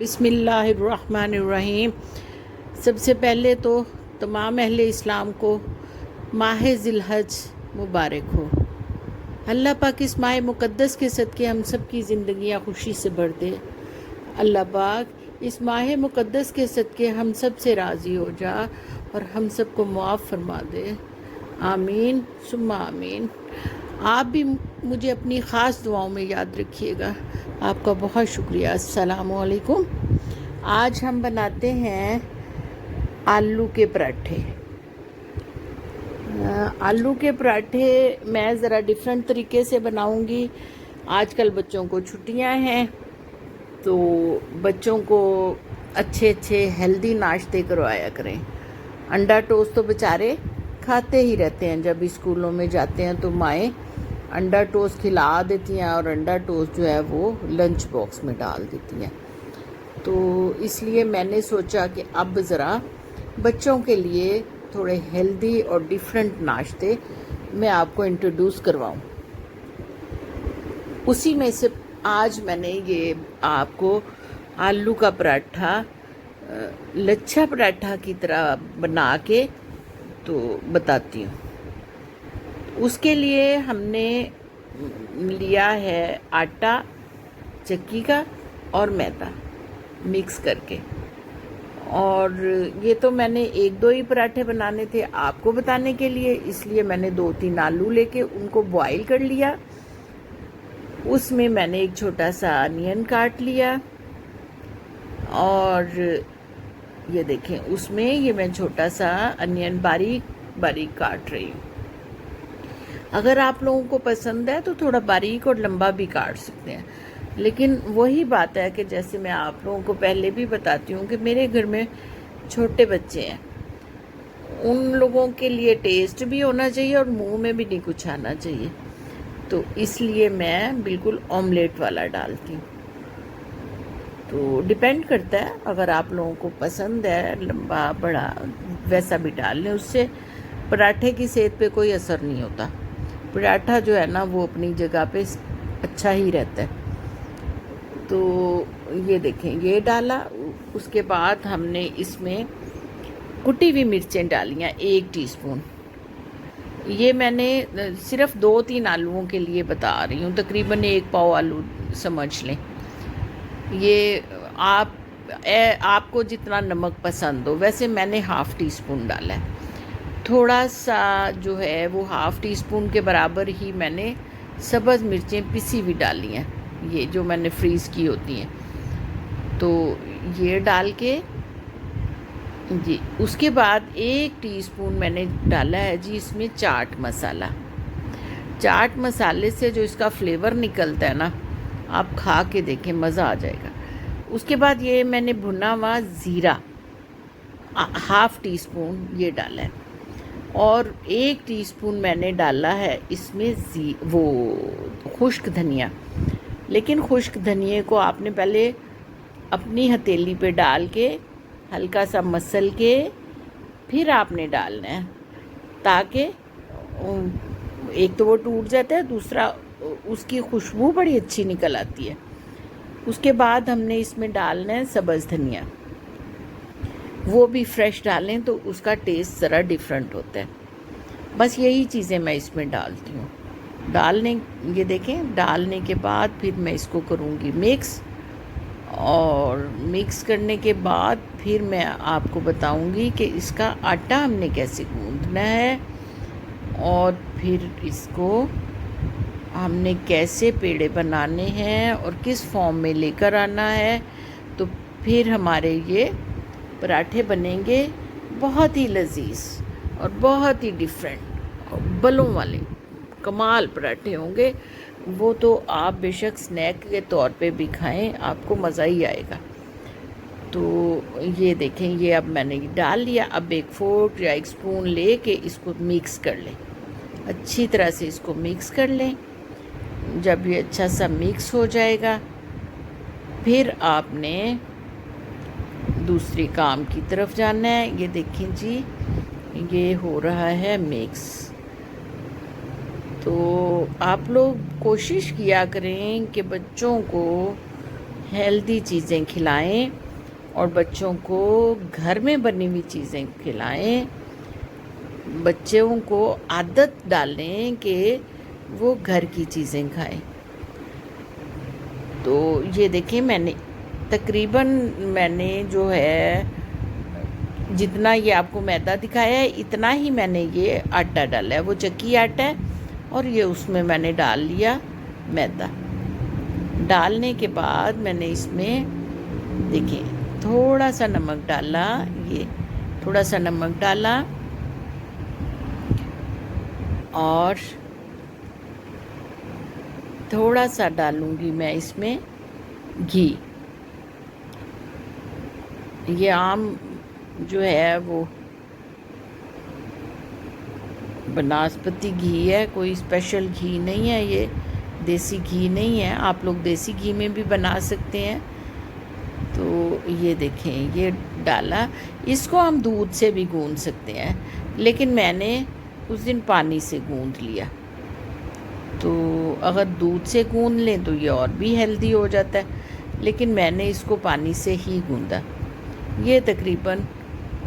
बिस्मिल्लाहिर्रहमानिर्रहीम। सबसे पहले तो तमाम अहले इस्लाम को माह ज़िलहज मुबारक हो। अल्लाह पाक इस माह मुक़द्दस के सदक़े हम सब की ज़िंदगियाँ खुशी से भर दे। अल्लाह पाक इस माह मुक़द्दस के सदक़े हम सब से राज़ी हो जा और हम सब को मुआफ़ फरमा दे। आमीन सुम्मा आमीन। आप भी मुझे अपनी ख़ास दुआओं में याद रखिएगा। आपका बहुत शुक्रिया। अस्सलामु अलैकुम। आज हम बनाते हैं आलू के पराठे। आलू के पराठे मैं ज़रा डिफरेंट तरीके से बनाऊंगी। आजकल बच्चों को छुट्टियां हैं तो बच्चों को अच्छे अच्छे हेल्दी नाश्ते करवाया करें। अंडा टोस्ट तो बेचारे खाते ही रहते हैं। जब स्कूलों में जाते हैं तो माएँ अंडा टोस्ट खिला देती हैं और अंडा टोस्ट जो है वो लंच बॉक्स में डाल देती हैं। तो इसलिए मैंने सोचा कि अब ज़रा बच्चों के लिए थोड़े हेल्दी और डिफरेंट नाश्ते मैं आपको इंट्रोड्यूस करवाऊं। उसी में से आज मैंने ये आपको आलू का पराठा लच्छा पराठा की तरह बना के तो बताती हूँ। उसके लिए हमने लिया है आटा चक्की का और मैदा मिक्स करके। और ये तो मैंने एक दो ही पराठे बनाने थे आपको बताने के लिए, इसलिए मैंने 2-3 आलू लेके उनको बॉईल कर लिया। उसमें मैंने एक छोटा सा अनियन काट लिया और ये देखें उसमें ये मैं छोटा सा अनियन बारीक बारीक काट रही हूँ। अगर आप लोगों को पसंद है तो थोड़ा बारीक और लंबा भी काट सकते हैं, लेकिन वही बात है कि जैसे मैं आप लोगों को पहले भी बताती हूँ कि मेरे घर में छोटे बच्चे हैं, उन लोगों के लिए टेस्ट भी होना चाहिए और मुंह में भी नहीं कुछ आना चाहिए। तो इसलिए मैं बिल्कुल ऑमलेट वाला डालती हूँ। तो डिपेंड करता है, अगर आप लोगों को पसंद है लंबा बड़ा वैसा भी डाल लें, उससे पराठे की सेहत पे कोई असर नहीं होता। पराठा जो है ना वो अपनी जगह पे अच्छा ही रहता है। तो ये देखें ये डाला। उसके बाद हमने इसमें कुटी हुई मिर्चें डाली हैं 1 टीस्पून। ये मैंने सिर्फ 2-3 आलूओं के लिए बता रही हूँ, तकरीबन 1 पाव आलू समझ लें। ये आपको जितना नमक पसंद हो, वैसे मैंने 1/2 टीस्पून डाला है। थोड़ा सा जो है वो 1/2 टीस्पून के बराबर ही मैंने सब्ज़ मिर्चें पिसी हुई डाली हैं, ये जो मैंने फ्रीज़ की होती हैं। तो ये डाल के जी उसके बाद 1 टीस्पून मैंने डाला है जी इसमें चाट मसाला। चाट मसाले से जो इसका फ्लेवर निकलता है ना, आप खा के देखें, मज़ा आ जाएगा। उसके बाद ये मैंने भुना हुआ ज़ीरा 1/2 टीस्पून ये डाला है और 1 टीस्पून मैंने डाला है इसमें वो खुश्क धनिया। लेकिन खुश्क धनिए को आपने पहले अपनी हथेली पे डाल के हल्का सा मसल के फिर आपने डालना है, ताकि एक तो वो टूट जाता है, दूसरा उसकी खुशबू बड़ी अच्छी निकल आती है। उसके बाद हमने इसमें डालना है सब्ज़ धनिया, वो भी फ्रेश डालें तो उसका टेस्ट ज़रा डिफरेंट होता है। बस यही चीज़ें मैं इसमें डालती हूँ। ये देखें डालने के बाद फिर मैं इसको करूँगी मिक्स, और मिक्स करने के बाद फिर मैं आपको बताऊँगी कि इसका आटा हमने कैसे गूँथना है और फिर इसको हमने कैसे पेड़े बनाने हैं और किस फॉर्म में लेकर आना है। तो फिर हमारे ये पराठे बनेंगे बहुत ही लजीज और बहुत ही डिफरेंट और बलों वाले कमाल पराठे होंगे। वो तो आप बेशक स्नैक के तौर पे भी खाएं, आपको मज़ा ही आएगा। तो ये देखें ये अब मैंने डाल लिया। अब एक फोर्क या एक स्पून ले के इसको मिक्स कर लें, अच्छी तरह से इसको मिक्स कर लें। जब ये अच्छा सा मिक्स हो जाएगा फिर आपने दूसरे काम की तरफ जाना है। ये देखें जी ये हो रहा है मिक्स। तो आप लोग कोशिश किया करें कि बच्चों को हेल्दी चीज़ें खिलाएं और बच्चों को घर में बनी हुई चीज़ें खिलाएं। बच्चों को आदत डालें कि वो घर की चीज़ें खाएं। तो ये देखिए मैंने जो है जितना ये आपको मैदा दिखाया है इतना ही मैंने ये आटा डाला है। वो चक्की आटा है और ये उसमें मैंने डाल लिया मैदा। डालने के बाद मैंने इसमें देखिए थोड़ा सा नमक डाला, ये थोड़ा सा नमक डाला और थोड़ा सा डालूंगी मैं इसमें घी। ये आम जो है वो बनास्पति घी है, कोई स्पेशल घी नहीं है, ये देसी घी नहीं है। आप लोग देसी घी में भी बना सकते हैं। तो ये देखें ये डाला। इसको हम दूध से भी गूंद सकते हैं, लेकिन मैंने उस दिन पानी से गूंद लिया। तो अगर दूध से गूंद लें तो ये और भी हेल्दी हो जाता है, लेकिन मैंने इसको पानी से ही गूंदा। ये तकरीबन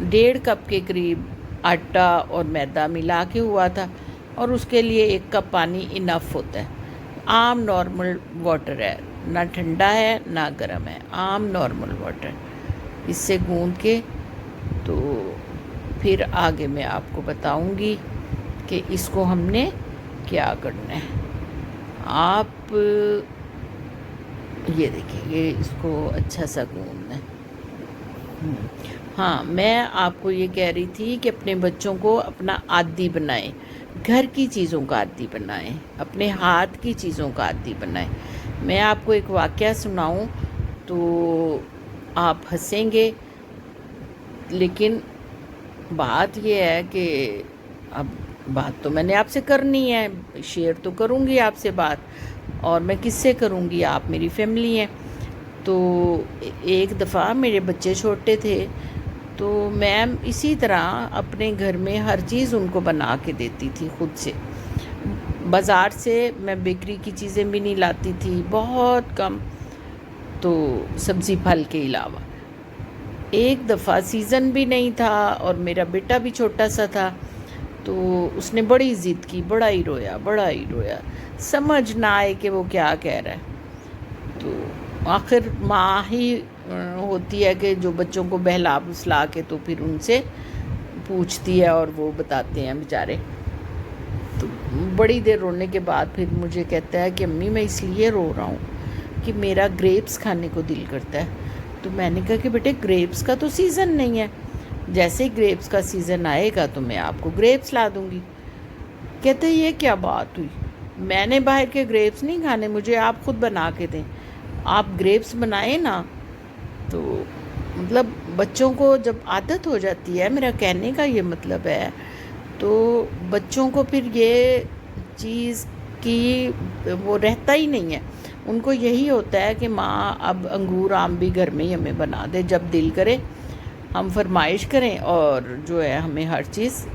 1.5 कप के करीब आटा और मैदा मिला के हुआ था और उसके लिए 1 कप पानी इनफ होता है। आम नॉर्मल वाटर है, ना ठंडा है ना गर्म है, आम नॉर्मल वाटर। इससे गूंद के तो फिर आगे मैं आपको बताऊंगी कि इसको हमने क्या करना है। आप ये देखिए ये इसको अच्छा सा गूंदना है। हाँ, मैं आपको ये कह रही थी कि अपने बच्चों को अपना आदी बनाएं, घर की चीज़ों का आदी बनाएं, अपने हाथ की चीज़ों का आदी बनाएं। मैं आपको एक वाक़या सुनाऊं तो आप हंसेंगे, लेकिन बात ये है कि अब बात तो मैंने आपसे करनी है, शेयर तो करूँगी आपसे बात, और मैं किससे करूँगी, आप मेरी फैमिली हैं। तो एक दफ़ा मेरे बच्चे छोटे थे तो मैं इसी तरह अपने घर में हर चीज़ उनको बना के देती थी खुद से। बाज़ार से मैं बेकरी की चीज़ें भी नहीं लाती थी, बहुत कम, तो सब्ज़ी फल के अलावा। एक दफ़ा सीज़न भी नहीं था और मेरा बेटा भी छोटा सा था, तो उसने बड़ी ज़िद की, बड़ा ही रोया, समझ ना आए कि वो क्या कह रहा है। तो आखिर माँ ही होती है कि जो बच्चों को बहला फुसला के तो फिर उनसे पूछती है और वो बताते हैं बेचारे। तो बड़ी देर रोने के बाद फिर मुझे कहता है कि अम्मी मैं इसलिए रो रहा हूँ कि मेरा ग्रेप्स खाने को दिल करता है। तो मैंने कहा कि बेटे ग्रेप्स का तो सीज़न नहीं है, जैसे ही ग्रेप्स का सीज़न आएगा तो मैं आपको ग्रेप्स ला दूँगी। कहते ये क्या बात हुई, मैंने बाहर के ग्रेप्स नहीं खाने, मुझे आप खुद बना के दें। आप ग्रेप्स बनाए ना। तो मतलब बच्चों को जब आदत हो जाती है, मेरा कहने का ये मतलब है, तो बच्चों को फिर ये चीज़ की वो रहता ही नहीं है। उनको यही होता है कि माँ अब अंगूर आम भी घर में ही हमें बना दे, जब दिल करे हम फरमाइश करें और जो है हमें हर चीज़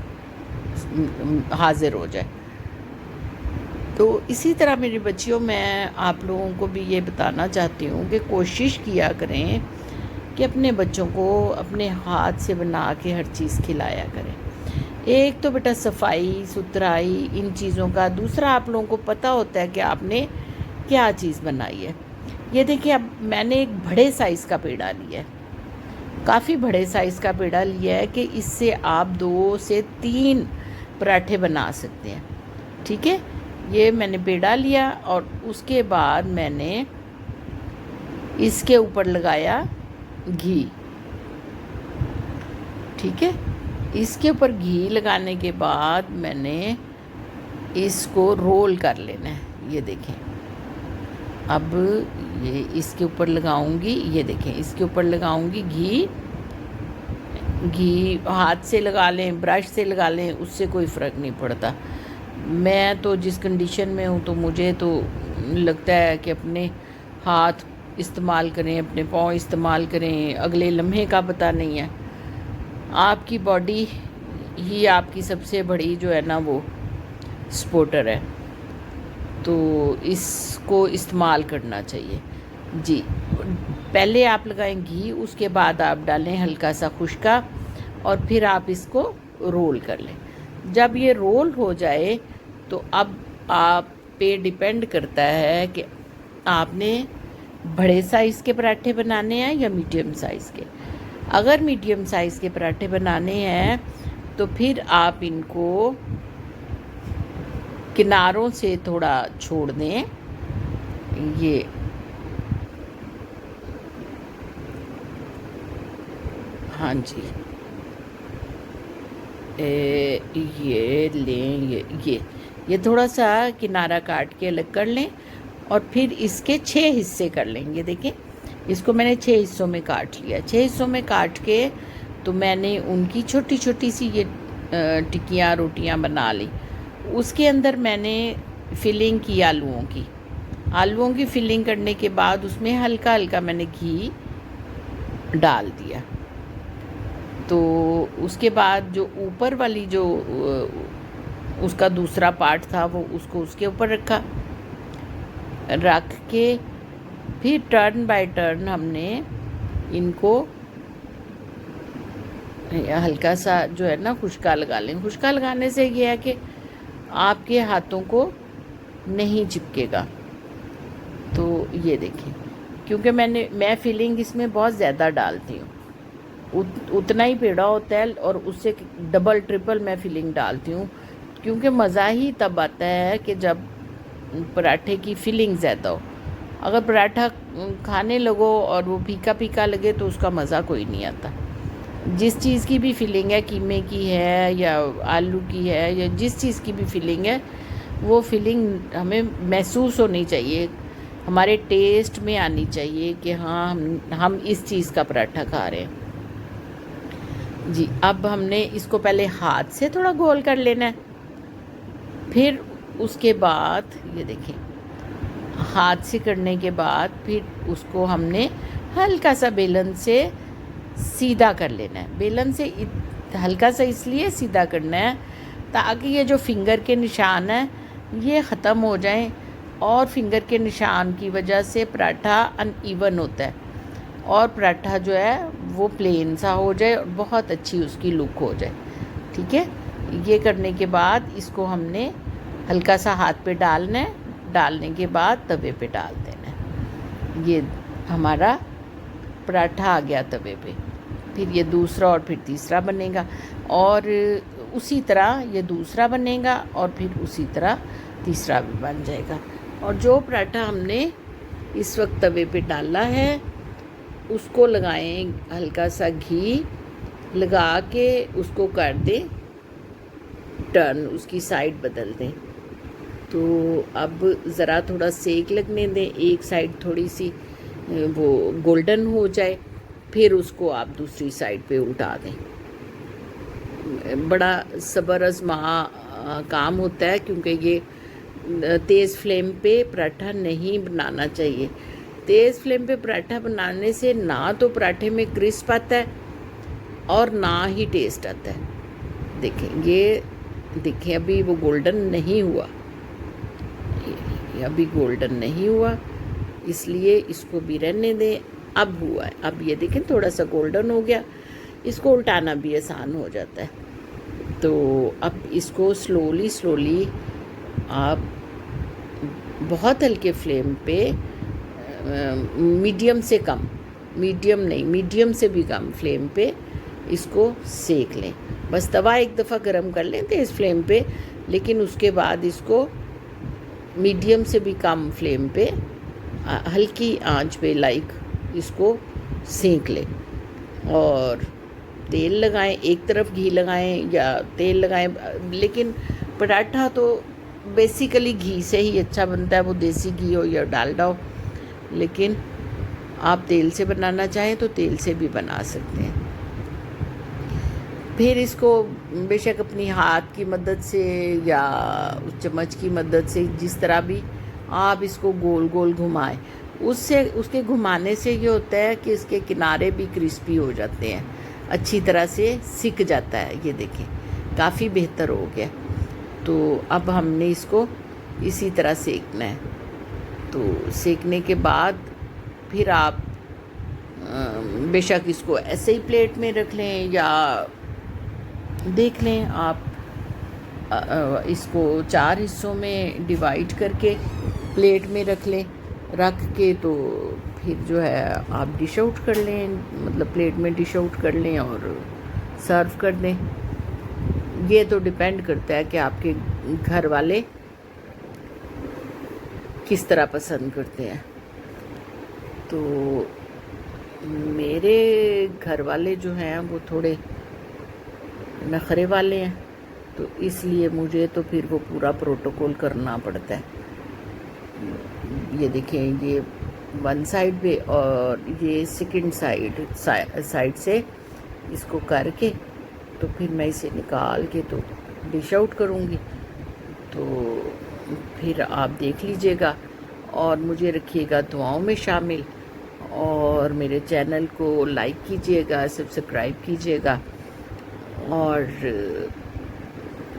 हाजिर हो जाए। तो इसी तरह मेरी बच्चियों, मैं आप लोगों को भी ये बताना चाहती हूँ कि कोशिश किया करें कि अपने बच्चों को अपने हाथ से बना के हर चीज़ खिलाया करें। एक तो बेटा सफाई सुथराई इन चीज़ों का, दूसरा आप लोगों को पता होता है कि आपने क्या चीज़ बनाई है। ये देखिए अब मैंने एक बड़े साइज़ का पेड़ा लिया है, काफ़ी बड़े साइज़ का पेड़ा लिया है कि इससे आप 2 से 3 पराठे बना सकते हैं। ठीक है, ये मैंने पेड़ा लिया और उसके बाद मैंने इसके ऊपर लगाया घी। ठीक है, इसके ऊपर घी लगाने के बाद मैंने इसको रोल कर लेना है। ये देखें, अब ये इसके ऊपर लगाऊंगी, ये देखें इसके ऊपर लगाऊंगी घी। घी हाथ से लगा लें, ब्रश से लगा लें, उससे कोई फ़र्क नहीं पड़ता। मैं तो जिस कंडीशन में हूँ तो मुझे तो लगता है कि अपने हाथ इस्तेमाल करें, अपने पाँव इस्तेमाल करें, अगले लम्हे का पता नहीं है। आपकी बॉडी ही आपकी सबसे बड़ी जो है ना वो सपोर्टर है, तो इसको इस्तेमाल करना चाहिए। जी, पहले आप लगाएं घी, उसके बाद आप डालें हल्का सा खुश्का और फिर आप इसको रोल कर लें। जब ये रोल हो जाए तो अब आप पे डिपेंड करता है कि आपने बड़े साइज़ के पराठे बनाने हैं या मीडियम साइज़ के। अगर मीडियम साइज़ के पराठे बनाने हैं तो फिर आप इनको किनारों से थोड़ा छोड़ दें। ये हाँ जी, ये लें, ये थोड़ा सा किनारा काट के अलग कर लें और फिर इसके 6 हिस्से कर लें। ये देखें, इसको मैंने 6 हिस्सों में काट लिया। 6 हिस्सों में काट के तो मैंने उनकी छोटी छोटी सी ये टिक्कियाँ रोटियाँ बना ली। उसके अंदर मैंने फिलिंग की आलूओं की फिलिंग करने के बाद उसमें हल्का हल्का मैंने घी डाल दिया। तो उसके बाद जो ऊपर वाली जो उसका दूसरा पार्ट था वो उसको उसके ऊपर रख के फिर टर्न बाय टर्न हमने इनको हल्का सा जो है ना खुश्का लगा लें। खुश्का लगाने से ये है कि आपके हाथों को नहीं चिपकेगा। तो ये देखिए, क्योंकि मैं फिलिंग इसमें बहुत ज़्यादा डालती हूँ, उतना ही पेड़ा होता है और उससे डबल ट्रिपल मैं फिलिंग डालती हूँ, क्योंकि मज़ा ही तब आता है कि जब पराठे की फिलिंग ज़्यादा हो। अगर पराठा खाने लगो और वो फीका फीका लगे तो उसका मज़ा कोई नहीं आता। जिस चीज़ की भी फिलिंग है, कीमे की है या आलू की है या जिस चीज़ की भी फिलिंग है, वो फिलिंग हमें महसूस होनी चाहिए, हमारे टेस्ट में आनी चाहिए कि हाँ हम इस चीज़ का पराठा खा रहे हैं। जी, अब हमने इसको पहले हाथ से थोड़ा गोल कर लेना है, फिर उसके बाद ये देखें, हाथ से करने के बाद फिर उसको हमने हल्का सा बेलन से सीधा कर लेना है। बेलन से हल्का सा इसलिए सीधा करना है ताकि ये जो फिंगर के निशान हैं ये ख़त्म हो जाएं, और फिंगर के निशान की वजह से पराठा अनइवन होता है और पराठा जो है वो प्लेन सा हो जाए और बहुत अच्छी उसकी लुक हो जाए। ठीक है, ये करने के बाद इसको हमने हल्का सा हाथ पे डालना है, डालने के बाद तवे पे डाल देना है। ये हमारा पराठा आ गया तवे पे। फिर ये दूसरा और फिर तीसरा बनेगा और उसी तरह ये दूसरा बनेगा और फिर उसी तरह तीसरा भी बन जाएगा। और जो पराठा हमने इस वक्त तवे पे डाला है उसको लगाएं, हल्का सा घी लगा के उसको कर दें टर्न, उसकी साइड बदल दें। तो अब ज़रा थोड़ा सेक लगने दें, एक साइड थोड़ी सी वो गोल्डन हो जाए, फिर उसको आप दूसरी साइड पे उल्टा दें। बड़ा सब्र आज़मा काम होता है, क्योंकि ये तेज़ फ्लेम पे पराठा नहीं बनाना चाहिए। तेज़ फ्लेम पे पराठा बनाने से ना तो पराठे में क्रिस्प आता है और ना ही टेस्ट आता है। देखें अभी वो गोल्डन नहीं हुआ, ये अभी गोल्डन नहीं हुआ, इसलिए इसको भी रहने दें। अब हुआ है, अब ये देखें थोड़ा सा गोल्डन हो गया, इसको उल्टाना भी आसान हो जाता है। तो अब इसको स्लोली आप बहुत हल्के फ्लेम पे मीडियम से भी कम फ्लेम पे इसको सेक लें। बस तवा एक दफ़ा गरम कर लें तेज़ फ्लेम पे, लेकिन उसके बाद इसको मीडियम से भी कम फ्लेम पे हल्की आंच पे इसको सेक लें। और तेल लगाएं, एक तरफ घी लगाएं या तेल लगाएं, लेकिन पराठा तो बेसिकली घी से ही अच्छा बनता है, वो देसी घी हो या डालडा हो। लेकिन आप तेल से बनाना चाहें तो तेल से भी बना सकते हैं। फिर इसको बेशक अपनी हाथ की मदद से या उस चम्मच की मदद से, जिस तरह भी आप इसको गोल गोल घुमाएं, उसके घुमाने से ये होता है कि इसके किनारे भी क्रिस्पी हो जाते हैं, अच्छी तरह से सिक जाता है। ये देखें काफ़ी बेहतर हो गया। तो अब हमने इसको इसी तरह सेकना है। तो सेकने के बाद फिर आप बेशक इसको ऐसे ही प्लेट में रख लें या देख लें आप इसको 4 हिस्सों में डिवाइड करके प्लेट में रख लें। रख के तो फिर जो है आप डिश आउट कर लें, मतलब प्लेट में डिश आउट कर लें और सर्व कर दें। ये तो डिपेंड करता है कि आपके घर वाले किस तरह पसंद करते हैं। तो मेरे घर वाले जो हैं वो थोड़े नखरे वाले हैं, तो इसलिए मुझे तो फिर वो पूरा प्रोटोकॉल करना पड़ता है। ये देखें, ये वन साइड पे और ये सेकंड साइड से इसको करके तो फिर मैं इसे निकाल के तो डिश आउट करूँगी। तो फिर आप देख लीजिएगा और मुझे रखिएगा दुआओं में शामिल, और मेरे चैनल को लाइक कीजिएगा, सब्सक्राइब कीजिएगा और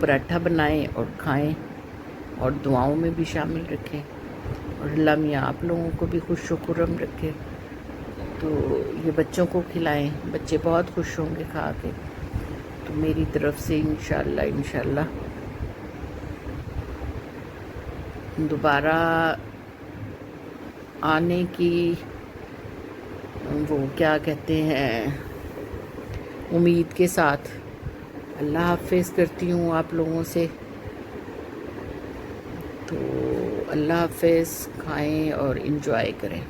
पराठा बनाएं और खाएं और दुआओं में भी शामिल रखें, और अल्लाह मियाँ आप लोगों को भी खुश व खुर्रम रखे। तो ये बच्चों को खिलाएं, बच्चे बहुत खुश होंगे खा के। तो मेरी तरफ से इंशाल्लाह दोबारा आने की वो क्या कहते हैं उम्मीद के साथ अल्लाह हाफ़िज़ करती हूँ आप लोगों से। तो अल्लाह हाफ़िज़, खाएं और इंजॉय करें।